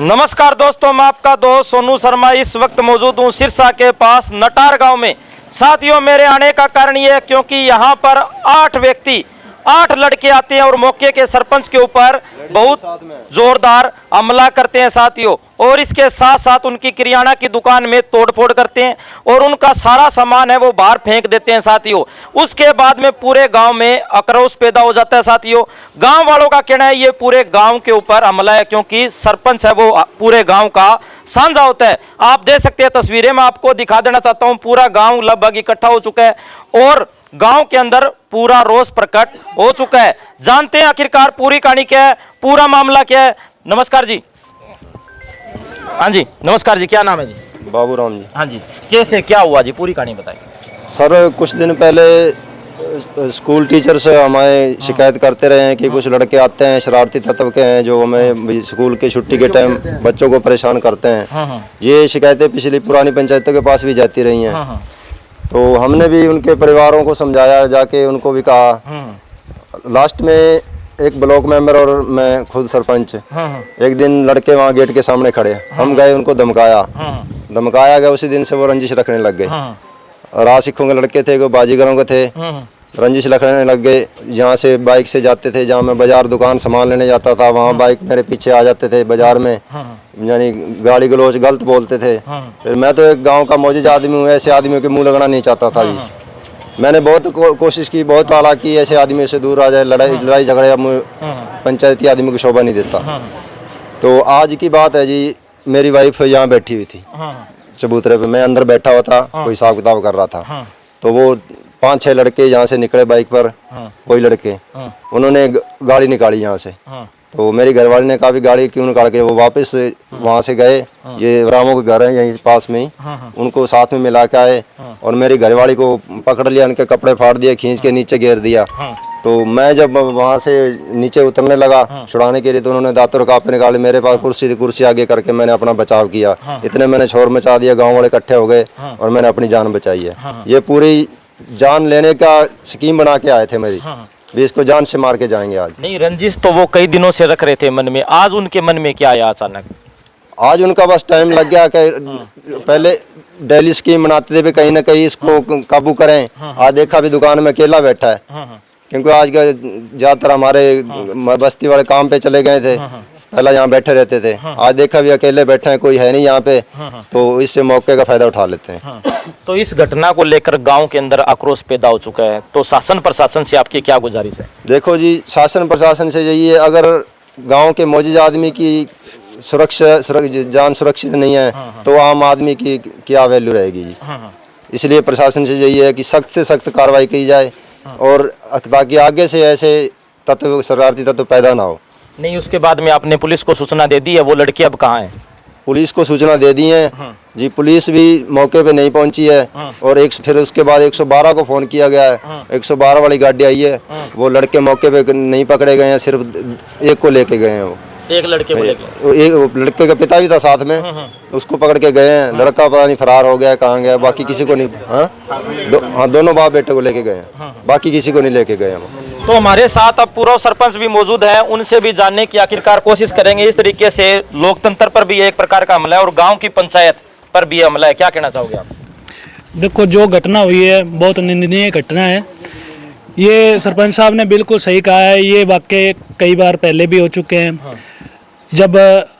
नमस्कार दोस्तों, मैं आपका दोस्त सोनू शर्मा इस वक्त मौजूद हूँ सिरसा के पास नटार गांव में। साथियों, मेरे आने का कारण ये है क्योंकि यहाँ पर 8 लड़के आते हैं और मौके के सरपंच के ऊपर बहुत जोरदार हमला करते हैं साथियों। और इसके साथ साथ उनकी किराना की दुकान में तोड़फोड़ करते हैं और उनका सारा सामान है वो बाहर फेंक देते हैं साथियों। उसके बाद में पूरे गांव में आक्रोश पैदा हो जाता है साथियों। गांव वालों का कहना है ये पूरे गांव के ऊपर हमला है क्योंकि सरपंच है वो पूरे गांव का साझा होता है। आप देख सकते हैं तस्वीरें, मैं आपको दिखा देना चाहता हूँ। पूरा गाँव लगभग इकट्ठा हो चुका है और गांव के अंदर पूरा रोष प्रकट हो चुका है। जानते हैं आखिरकार पूरी कहानी क्या है, पूरा मामला क्या है। नमस्कार जी। हाँ जी, नमस्कार जी, क्या नाम है जी? बाबूराम जी। हाँ जी, कैसे क्या हुआ जी, पूरी कहानी बताइए। सर, कुछ दिन पहले स्कूल टीचर से हमें शिकायत करते रहे हैं कि कुछ लड़के आते हैं शरारती तत्व के हैं जो हमें स्कूल की छुट्टी के टाइम बच्चों को परेशान करते हैं। ये शिकायतें पिछली पुरानी पंचायतों के पास भी जाती रही हैं। तो हमने भी उनके परिवारों को समझाया, जाके उनको भी कहा। लास्ट में एक ब्लॉक मेंबर और मैं खुद सरपंच एक दिन लड़के वहाँ गेट के सामने खड़े, हम गए उनको धमकाया गया। उसी दिन से वो रंजिश रखने लग गए। राज सिखों के लड़के थे, वो बाजीगरों के थे, रंजिश रखने लग गए। यहाँ से बाइक से जाते थे, जहाँ मैं बाजार दुकान सामान लेने जाता था वहाँ बाइक मेरे पीछे आ जाते थे बाजार में, यानी गाली गलौज गलत बोलते थे। फिर मैं तो एक गांव का मौजूद आदमी हूँ, ऐसे आदमियों के मुंह लगना नहीं चाहता था। मैंने बहुत कोशिश की, बहुत टाला की ऐसे आदमियों से दूर आ जाए। लड़ाई झगड़े पंचायती आदमी को शोभा नहीं देता। तो आज की बात है जी, मेरी वाइफ यहाँ बैठी हुई थी चबूतरे पे, मैं अंदर बैठा हुआ था, कोई हिसाब किताब कर रहा था। तो वो 5-6 लड़के यहाँ से निकले बाइक पर, कोई लड़के, उन्होंने गाड़ी निकाली यहाँ से। तो मेरी घरवाली ने कहा भी गाड़ी क्यों निकाल के, वो वापस वहाँ से गए। ये रामों के घर है यहीं पास में ही, उनको साथ में मिला के आए और मेरी घरवाली को पकड़ लिया, उनके कपड़े फाड़ दिए, खींच के नीचे गिर दिया। तो मैं जब वहाँ से नीचे उतरने लगा छुड़ाने के लिए, तो उन्होंने दांतों कांपे निकाले। मेरे पास कुर्सी आगे करके मैंने अपना बचाव किया। इतने मैंने शोर मचा दिया, गाँव वाले इकट्ठे हो गए और मैंने अपनी जान बचाई है। ये पूरी जान लेने का स्कीम बना के आए थे मेरी, भी इसको जान से मार के जाएंगे आज। नहीं, रंजिश तो वो कई दिनों से रख रहे थे मन में, आज उनके मन में क्या आया अचानक? आज उनका बस टाइम लग गया कि पहले डेली स्कीम बनाते थे भी कहीं ना कहीं इसको काबू करें। आज देखा भी दुकान में अकेला बैठा है, क्योंकि आज का ज्यादातर हमारे बस्ती वाले काम पे चले गए थे, पहले यहाँ बैठे रहते थे। आज देखा भी अकेले बैठे हैं, कोई है नहीं यहाँ पे, तो इससे मौके का फायदा उठा लेते हैं। तो इस घटना को लेकर गांव के अंदर आक्रोश पैदा हो चुका है, तो शासन प्रशासन से आपकी क्या गुजारिश है? देखो जी, शासन प्रशासन से यही है, अगर गांव के मौजूद आदमी की जान सुरक्षित नहीं है तो आम आदमी की क्या वैल्यू रहेगी जी। इसलिए प्रशासन से यही है कि सख्त से सख्त कार्रवाई की जाए और ताकि आगे से ऐसे तत्व, शरारती तत्व पैदा ना हो। नहीं, उसके बाद में आपने पुलिस को सूचना दे दी है, वो लड़के अब कहाँ हैं? पुलिस को सूचना दे दी है जी, पुलिस भी मौके पे नहीं पहुंची है। और फिर उसके बाद 112 को फोन किया गया है, 112 वाली गाड़ी आई है। वो लड़के मौके पे नहीं पकड़े गए हैं, सिर्फ एक को लेके गए हैं। वो एक लड़के को लेके, एक लड़के का पिता भी था साथ में, उसको पकड़ के गए हैं। लड़का पता नहीं फरार हो गया, कहाँ गया, बाकी किसी को नहीं। दोनों बाप बेटे को लेके गए हैं, बाकी किसी को नहीं लेके गए हैं। तो हमारे साथ अब पूर्व सरपंच भी मौजूद है, उनसे भी जानने की आखिरकार कोशिश करेंगे। इस तरीके से लोकतंत्र पर भी एक प्रकार का हमला है और गांव की पंचायत पर भी हमला है, क्या कहना चाहोगे आप? देखो, जो घटना हुई है बहुत निंदनीय घटना है। ये सरपंच साहब ने बिल्कुल सही कहा है। ये वाकई कई बार पहले भी हो चुके हैं। जब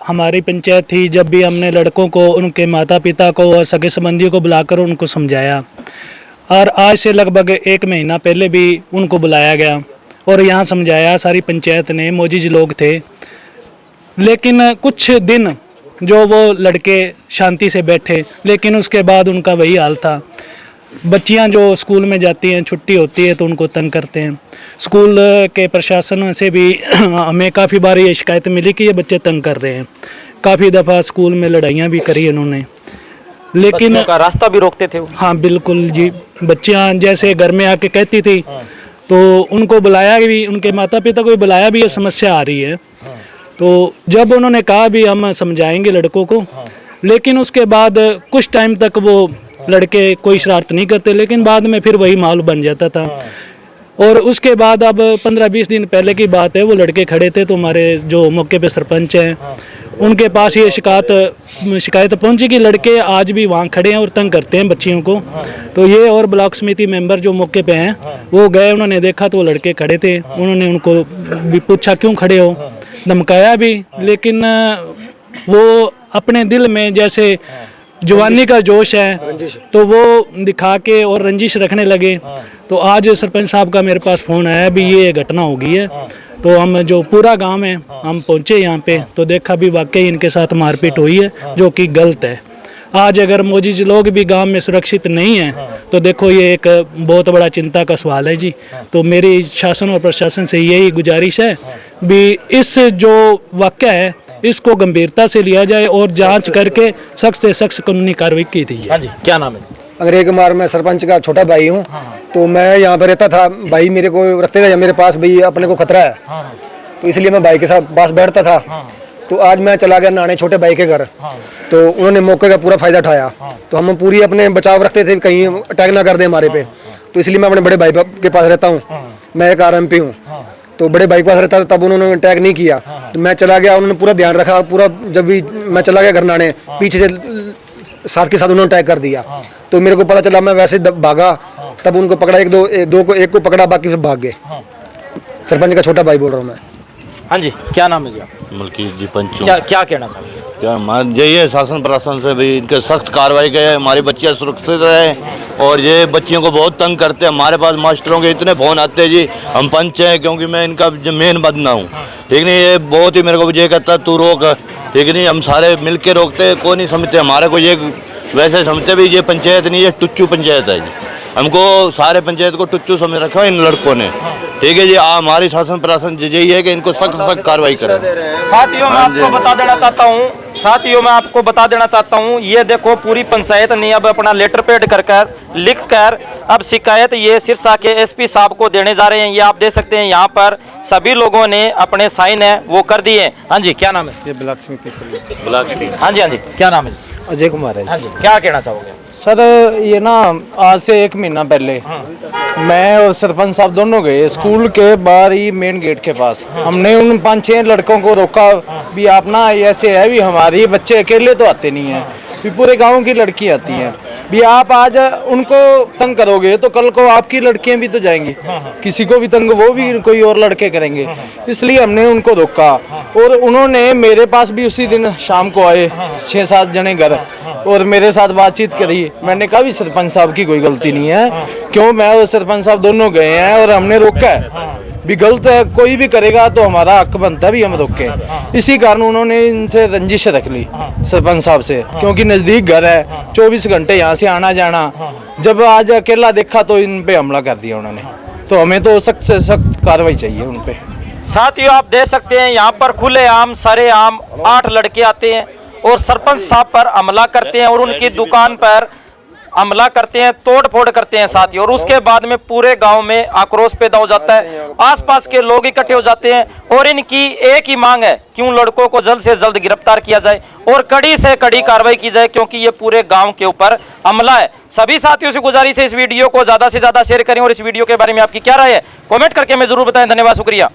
हमारी पंचायत थी, जब भी हमने लड़कों को, उनके माता पिता को और सगे संबंधियों को बुलाकर उनको समझाया, और आज से लगभग 1 महीना पहले भी उनको बुलाया गया और यहाँ समझाया, सारी पंचायत ने, मौजूद लोग थे। लेकिन कुछ दिन जो वो लड़के शांति से बैठे, लेकिन उसके बाद उनका वही हाल था। बच्चियाँ जो स्कूल में जाती हैं, छुट्टी होती है तो उनको तंग करते हैं। स्कूल के प्रशासन से भी हमें काफ़ी बार ये शिकायत मिली कि ये बच्चे तंग कर रहे हैं। काफ़ी दफ़ा स्कूल में लड़ाइयाँ भी करी इन्होंने, लेकिन का रास्ता भी रोकते थे। हाँ बिल्कुल जी, बच्चियाँ जैसे घर में आके कहती थी तो उनको बुलाया भी, उनके माता पिता को भी बुलाया भी, ये समस्या आ रही है। तो जब उन्होंने कहा भी हम समझाएंगे लड़कों को, लेकिन उसके बाद कुछ टाइम तक वो लड़के कोई शरारत नहीं करते, लेकिन बाद में फिर वही माहौल बन जाता था। और उसके बाद अब 15-20 दिन पहले की बात है, वो लड़के खड़े थे तो हमारे जो मौके पे सरपंच हैं उनके पास ये शिकायत पहुंची कि लड़के आज भी वहाँ खड़े हैं और तंग करते हैं बच्चियों को। तो ये और ब्लॉक समिति मेंबर जो मौके पे हैं वो गए, उन्होंने देखा तो वो लड़के खड़े थे, उन्होंने उनको भी पूछा क्यों खड़े हो, धमकाया भी, लेकिन वो अपने दिल में जैसे जवानी का जोश है तो वो दिखा के और रंजिश रखने लगे। तो आज सरपंच साहब का मेरे पास फ़ोन आया भी ये घटना हो गई है। तो हम जो पूरा गांव है हम पहुंचे यहाँ पे तो देखा भी वाकई इनके साथ मारपीट हुई है जो कि गलत है। आज अगर मोजी लोग भी गांव में सुरक्षित नहीं हैं तो देखो ये एक बहुत बड़ा चिंता का सवाल है जी। तो मेरी शासन और प्रशासन से यही गुजारिश है भी इस जो वाक़या है इसको गंभीरता से लिया जाए और जांच करके सख्त से सख्त कानूनी कार्रवाई की थी। हाँ जी, क्या नाम है? अंग्रेज कुमार, मैं सरपंच का छोटा भाई हूँ। तो मैं यहाँ पर रहता था, भाई मेरे को रखते थे मेरे पास, भाई अपने को खतरा है तो इसलिए मैं भाई के साथ पास बैठता था। तो आज मैं चला गया नहाने छोटे भाई के घर, तो उन्होंने मौके का पूरा फायदा उठाया। तो हम पूरी अपने बचाव रखते थे कहीं अटैक ना कर दे हमारे पे, तो इसलिए मैं अपने बड़े भाई के पास रहता हूँ। मैं एक आरएमपी हूँ तो बड़े भाई के पास रहता था, तब उन्होंने अटैक नहीं किया। तो मैं चला गया, उन्होंने पूरा ध्यान रखा, पूरा जब भी मैं चला गया घर नहाने पीछे से साथ के साथ उन्होंने अटैक कर दिया। तो मेरे को पता चला, मैं वैसे भागा, तब उनको पकड़ा, एक को पकड़ा, बाकी सब भाग गए। सरपंच का छोटा भाई बोल रहा हूँ मैं। हाँ जी, क्या नाम है जी आप? मलकीत जी पंचू। क्या कहना चाहोगे? क्या मान यही है शासन प्रशासन से भी इनके सख्त कार्रवाई करे, हमारी बच्चियाँ सुरक्षित रहे। और ये बच्चियों को बहुत तंग करते हैं, हमारे पास मास्टरों के इतने फ़ोन आते हैं जी, हम पंच हैं क्योंकि मैं इनका मेन बंदा हूँ, ठीक नहीं। ये बहुत ही मेरे को ये कहता है तू रोक, ठीक नहीं। हम सारे मिल के रोकते, कोई नहीं समझते हमारे को। ये वैसे समझते भी ये पंचायत नहीं, ये टुच्चू पंचायत है जी। हमको सारे पंचायत को टुच्चू समझ रखा है इन लड़कों ने, ठीक है जी। हमारी शासन प्रशासन यही है कि इनको सख्त कार्रवाई करें। साथियों मैं आपको बता देना चाहता हूँ, ये देखो पूरी पंचायत ने अब अपना लेटर पैड कर लिख कर अब शिकायत ये सिरसा के एसपी साहब को देने जा रहे हैं। ये आप देख सकते हैं यहाँ पर सभी लोगों ने अपने साइन है वो कर दिए। हाँ जी, क्या नाम है? ये ब्लॉक समिति से हाँ जी, क्या नाम है? अजय कुमार है। हाँ जी, क्या कहना चाहोगे? सर ये ना आज से 1 महीना पहले मैं और सरपंच साहब दोनों गए स्कूल के बाहर ही मेन गेट के पास। हमने उन 5-6 लड़कों को रोका भी आप ना ऐसे है भी हमारे बच्चे अकेले तो आते नहीं हैं, भी पूरे गांव की लड़की आती हैं, भी आप आज उनको तंग करोगे तो कल को आपकी लड़कियां भी तो जाएंगी, किसी को भी तंग वो भी कोई और लड़के करेंगे। इसलिए हमने उनको रोका और उन्होंने मेरे पास भी उसी दिन शाम को आए 6-7 जने घर और मेरे साथ बातचीत करी। मैंने कहा भी सरपंच साहब की कोई गलती नहीं है, क्यों मैं और सरपंच साहब दोनों गए हैं और हमने रोका है भी गलत है कोई भी करेगा तो हमारा हक बनता है भी हम रोके। इसी कारण उन्होंने इनसे रंजिश रख ली सरपंच साहब से, क्योंकि नज़दीक घर है, 24 घंटे यहाँ से आना जाना। जब आज अकेला देखा तो इन पे हमला कर दिया उन्होंने, तो हमें तो सख्त से सख्त कार्रवाई चाहिए उन पे। साथियों आप देख सकते हैं यहाँ पर खुलेआम सरेआम 8 लड़के आते हैं और सरपंच साहब पर हमला करते हैं और उनकी दुकान पर हमला करते हैं, तोड़ फोड़ करते हैं साथियों। और उसके बाद में पूरे गांव में आक्रोश पैदा हो जाता है, आसपास के लोग इकट्ठे हो जाते हैं और इनकी एक ही मांग है कि उन लड़कों को जल्द से जल्द गिरफ्तार किया जाए और कड़ी से कड़ी कार्रवाई की जाए, क्योंकि ये पूरे गांव के ऊपर हमला है। सभी साथियों से गुजारिश है इस वीडियो को ज्यादा से ज्यादा शेयर करें और इस वीडियो के बारे में आपकी क्या राय है कमेंट करके हमें जरूर बताएं। धन्यवाद, शुक्रिया।